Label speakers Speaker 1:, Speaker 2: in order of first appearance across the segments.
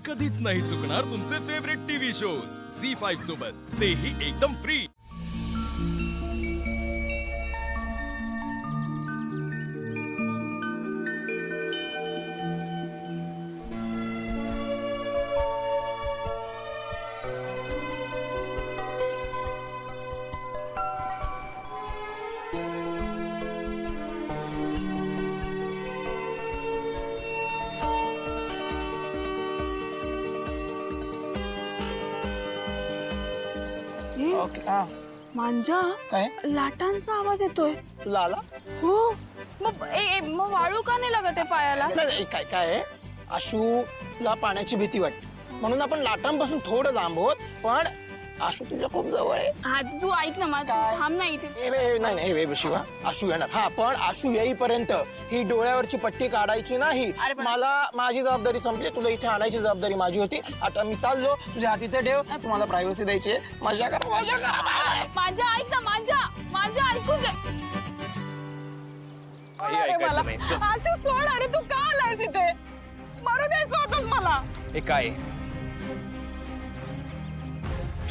Speaker 1: कधीच नाही चुकणार तुमचे फेवरेट टीव्ही शोज झी5 सोबत, तेही एकदम फ्री।
Speaker 2: ओके हा
Speaker 3: मांजा
Speaker 2: काय
Speaker 3: लाटांचा आवाज येतोय।
Speaker 2: तुला आला
Speaker 3: हो मग वाळू का नाही लागत आहे पायाला?
Speaker 2: नाही काय काय आहे, आशूला पाण्याची भीती वाटते म्हणून आपण लाटांपासून थोडं लांब आहोत, पण आशू तुझ्या खूप जवळ आहे।
Speaker 3: हा तू ऐक ना माझं, थांब ना इथे।
Speaker 2: नाही शिवा, आशू येणार। हा पण आशू येईपर्यंत ही डोळ्यावरची पट्टी काढायची नाही।
Speaker 3: अरे पण-
Speaker 2: मला माझी जबाबदारी संपली, तुला इथे आणायची जबाबदारी माझी होती। आता मी चाललो, तुझ्या हात इथे ठेव, तुम्हाला प्रायव्हसी द्यायची आहे। मजा करा मजा करा।
Speaker 3: माझा ऐक ना, माझा ऐकू घे।
Speaker 1: काही ऐकायचं नाही, चल।
Speaker 4: आशू सोड, अरे तू का आलायस इथे? मारू द्यायचं होतंस मला।
Speaker 1: हे काय?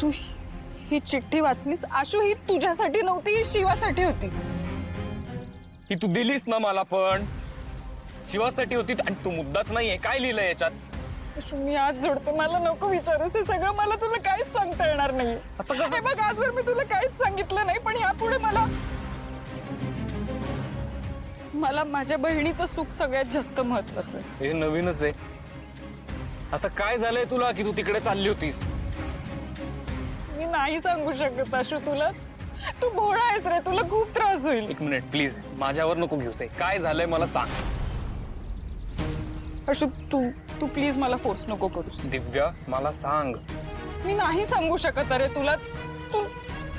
Speaker 4: तू ही चिठ्ठी वाचलीस? आशू ही तुझ्यासाठी नव्हती, ही शिवासाठी होती।
Speaker 1: ही तू दिलीस ना मला, पण शिवासाठी होती आणि तू मुद्दाच नाहीये। काय लिहिलंय याच्यात?
Speaker 4: आशू मी आज जोडते, मला नको विचारूस हे सगळं, मला तुला काहीच सांगता येणार नाही।
Speaker 1: असं कसं?
Speaker 4: हे बघ, आजवर मी तुला काहीच सांगितलं नाही, पण यापुढे मला माझ्या बहिणीचं सुख सगळ्यात जास्त महत्वाचं आहे।
Speaker 1: हे नवीनच आहे। असं काय झालंय तुला की तू तिकडे चालली होतीस?
Speaker 4: मी नाही सांगू शकत आशू तुला, तू भोळा आहेस रे, तुला खूप त्रास होईल।
Speaker 1: एक मिनिट प्लीज, माझ्यावर नको घेऊस। काय झालंय मला सांग।
Speaker 4: आशू तू प्लीज मला फोर्स नको करूस।
Speaker 1: दिव्या मला सांग।
Speaker 4: मी नाही सांगू शकत अरे तुला,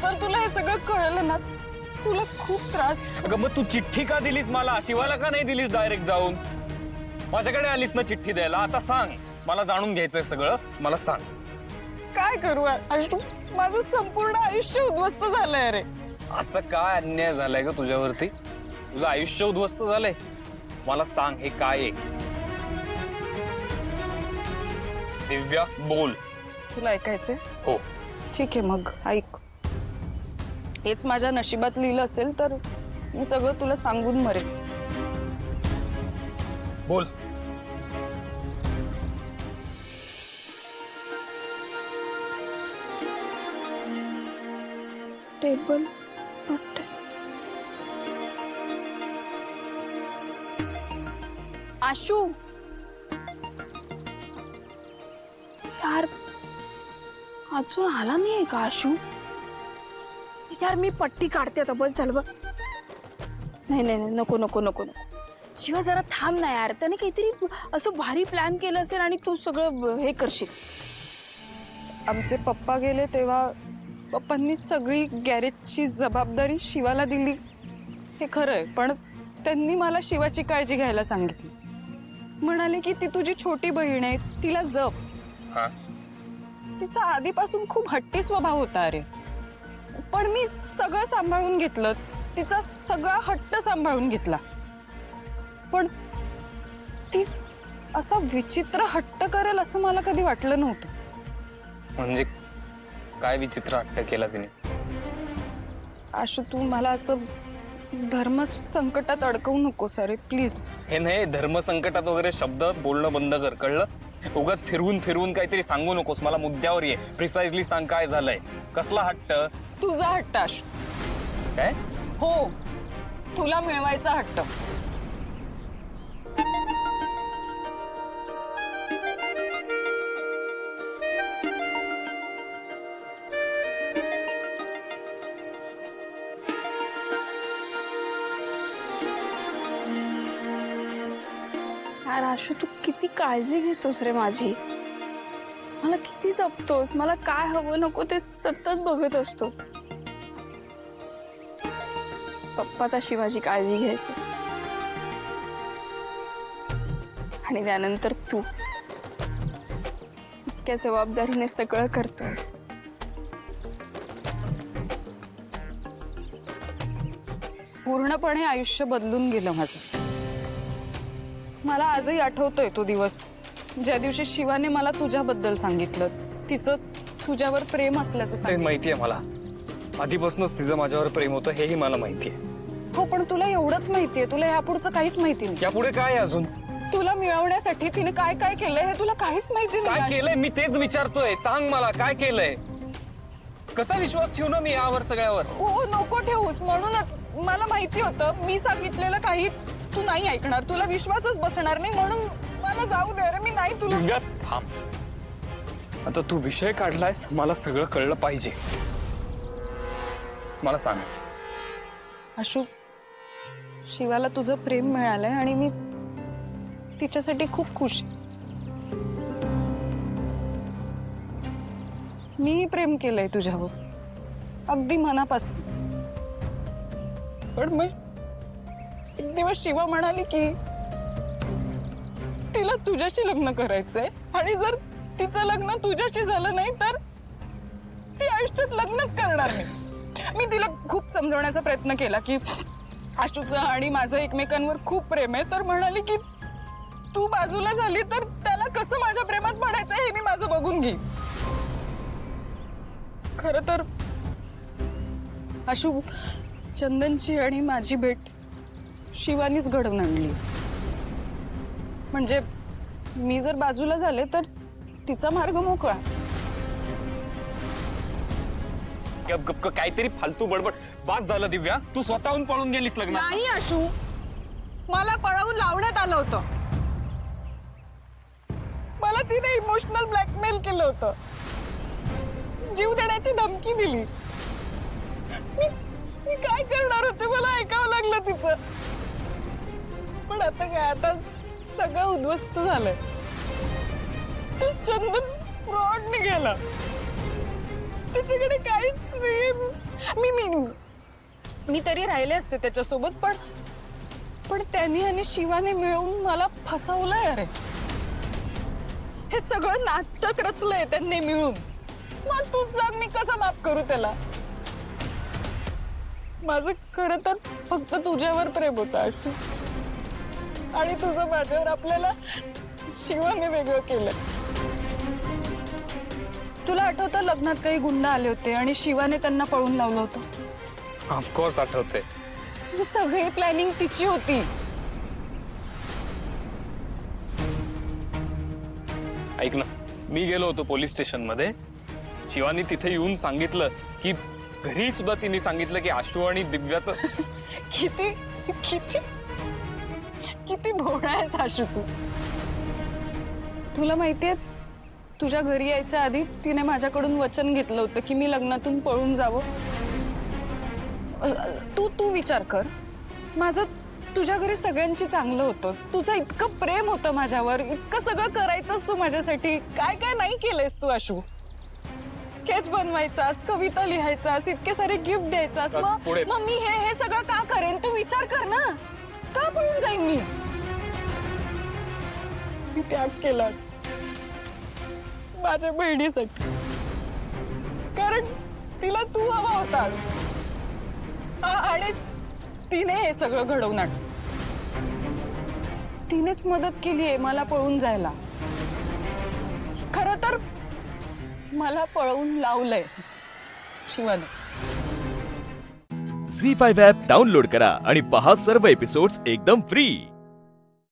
Speaker 4: जर तुला हे सगळं कळलं ना, तुला खूप त्रास।
Speaker 1: अगं मग तू चिठ्ठी का दिलीस मला? शिवाला का नाही दिलीस डायरेक्ट जाऊन? माझ्याकडे आलीस ना चिठ्ठी द्यायला, आता सांग। मला जाणून घ्यायचंय सगळं, मला सांग।
Speaker 4: काय करू आशू, माझं संपूर्ण आयुष्य उद्ध्वस्त झालंय रे।
Speaker 1: असं काय अन्याय झालाय का तुझ्यावरती? तुझं आयुष्य उद्ध्वस्त झालंय? मला सांग हे काय आहे? दिव्या बोल।
Speaker 4: तुला ऐकायचंय?
Speaker 1: हो।
Speaker 4: ठीक आहे मग ऐक, हेच माझ्या नशिबात लिहिलं असेल तर मी सगळं तुला सांगून मरेन।
Speaker 1: बोल।
Speaker 3: टेबल आशू यार, अजून आला नाहीये का आशू? यार मी पट्टी काढते आता, बस झालं बघ। नाही नको शिवा जरा थांब ना यार, त्याने काहीतरी असं भारी प्लॅन केलं असेल आणि तू सगळं हे करशील।
Speaker 4: आमचे पप्पा गेले तेव्हा पप्पांनी सगळी गॅरेजची जबाबदारी शिवाला दिली, हे खरं आहे, पण त्यांनी मला शिवाची काळजी घ्यायला सांगितली। म्हणाले की ती तुझी छोटी बहीण आहे, तिला जप।
Speaker 1: हा?
Speaker 4: तिचा आधीपासून खूप हट्टी स्वभाव होता रे, पण मी सगळं सांभाळून घेतलं, तिचा सगळा हट्ट सांभाळून घेतला, पण ती असा विचित्र हट्ट करेल असं मला कधी वाटलं नव्हतं।
Speaker 1: म्हणजे काय विचित्र हट्ट केला तिने?
Speaker 4: आशू तू मला असं धर्म संकटात अडकवू नकोस अरे प्लीज।
Speaker 1: हे नाही, धर्म संकटात वगैरे शब्द बोलणं बंद कर, कळलं? उगाच फिरवून काहीतरी सांगू नकोस, मला मुद्द्यावर ये। प्रिसाइजली सांग काय झालंय, कसला हट्ट?
Speaker 4: तुझा हट्ट आशू।
Speaker 1: काय?
Speaker 4: हो, तुला मिळवायचा हट्ट।
Speaker 3: यार आशू, तू किती काळजी घेतोस रे माझी, मला किती जपतोस, मला काय हवं नको ते सतत बघत असतो। पप्पाचा शिवाची काळजी घ्यायची आणि त्यानंतर तू इतक्या जबाबदारीने सगळं करतोस।
Speaker 4: पूर्णपणे आयुष्य बदलून गेलं माझं। मला आजही आठवतोय तो दिवस, ज्या दिवशी शिवाने मला तुझ्याबद्दल सांगितलं, तिचं तुझ्यावर प्रेम असल्याचं
Speaker 1: ते
Speaker 4: सांगितलं.
Speaker 1: माहितीये मला, आधीपासूनच तिचं माझ्यावर प्रेम होतं हेही मला माहितीये.
Speaker 4: हो, पण तुला एवढंच माहितीये, तुला यापुढचं काहीच माहिती नाही.
Speaker 1: यापुढे काय आहे अजून?
Speaker 4: तुला मिळवण्यासाठी तिने काय काय केलंय हे तुला काहीच माहिती
Speaker 1: काय
Speaker 4: नाही.
Speaker 1: केलंय मी तेच विचारतोय, सांग मला काय केलंय. कसा विश्वास ठेवू ना मी यावर सगळ्यावर?
Speaker 4: हो, नको ठेवूस. म्हणूनच मला माहिती होतं मी सांगितलेलं काही तू नाही ऐकणार, तुला विश्वासच बसणार नाही, म्हणून मला जाऊ दे रे. मी नाही तुला.
Speaker 1: दिव्या थांब, आता तू विषय काढलायस, मला सगळं कळलं पाहिजे. मला सांग.
Speaker 4: आशू, शिवाला तुझं प्रेम मिळालंय आणि मी तिच्यासाठी खूप खुश आहे. मी प्रेम केलंय तुझ्यावर अगदी मनापासून. पण मग एक दिवस शिवा म्हणाली की तिला तुझ्याशी लग्न करायचंय आणि जर तिचं लग्न तुझ्याशी झालं नाही तर ती आयुष्यात लग्नच करणार नाही. मी तिला खूप समजवण्याचा प्रयत्न केला की आशूचं आणि माझं एकमेकांवर खूप प्रेम आहे, तर म्हणाली की तू बाजूला झाली तर त्याला कसं माझ्या प्रेमात पडायचं हे मी माझं बघून घेईन. खरं तर आशू, चंदनची आणि माझी भेट शिवानीच घडवून आणली. म्हणजे मी जर बाजूला झाले तर तिचा मार्ग मोकळा.
Speaker 1: गप गप काहीतरी फालतू बडबड बास झालं. दिव्या, तू स्वतःहून पळून गेलीस लग्नात.
Speaker 4: नाही आशू, मला पळवून लावण्यात आलं होतं. मला तिने इमोशनल ब्लॅकमेल केलं होतं, जीव देण्याची धमकी दिली. मी काय करणार होते, मला ऐकावं लागलं तिचं. पण आता काय, आता सगळं उद्ध्वस्त झालंय. तू चंदन फ्रॉड निघाला, त्याच्याकडे काहीच नाही. मी तरी राहिले असते त्याच्यासोबत, पण त्यांनी आणि शिवाने मिळून मला फसवलंय. अरे, हे सगळं नाटक रचलंय त्यांनी मिळून. मग तूच सांग, मी कसं माफ करू त्याला? माझं खरं तर फक्त तुझ्यावर प्रेम होतं आशू, आणि तुझं माझ्यावर. आपल्याला शिवाने वेगळं केलं. तुला आठवतं लग्नात काही गुंड आले होते आणि शिवाने त्यांना पळून लावलं होतं?
Speaker 1: ऑफकोर्स आठवते.
Speaker 4: ही सगळी प्लॅनिंग तिची होती.
Speaker 1: ऐक ना, मी गेलो होतो पोलीस स्टेशन मध्ये. शिवानी तिथे येऊन सांगितलं की घरी सुद्धा तिने सांगितलं की आशू आणि दिव्याचं.
Speaker 4: किती किती किती भोळा आहेस आशू तू. तुला माहितीये, तुझ्या घरी यायच्या आधी तिने माझ्याकडून वचन घेतलं होतं की मी लग्नातून पळून जावं. तू विचार कर, माझं तुझ्या घरी सगळ्यांची चांगलं होतं. तुझं इतकं प्रेम होतं माझ्यावर, इतकं सगळं करायचंस तू माझ्यासाठी. काय काय नाही केलंयस तू आशू. स्केच बनवायचास, कविता लिहायचास, इतके सारे गिफ्ट द्यायचास. मग मी हे सगळं का करेन? तू विचार कर ना, का पळून जाईन मी? मी त्याग केला माझ्या बहिणीसाठी, कारण तिला तू हवा होतास आणि तिने हे सगळं घडवून आणलं. तिनेच मदत केली आहे मला पळून जायला. खरं तर मला पळवून लावलंय शिवाने.
Speaker 5: झी5 ॲप डाउनलोड करा आणि पहा सर्व एपिसोड्स एकदम फ्री.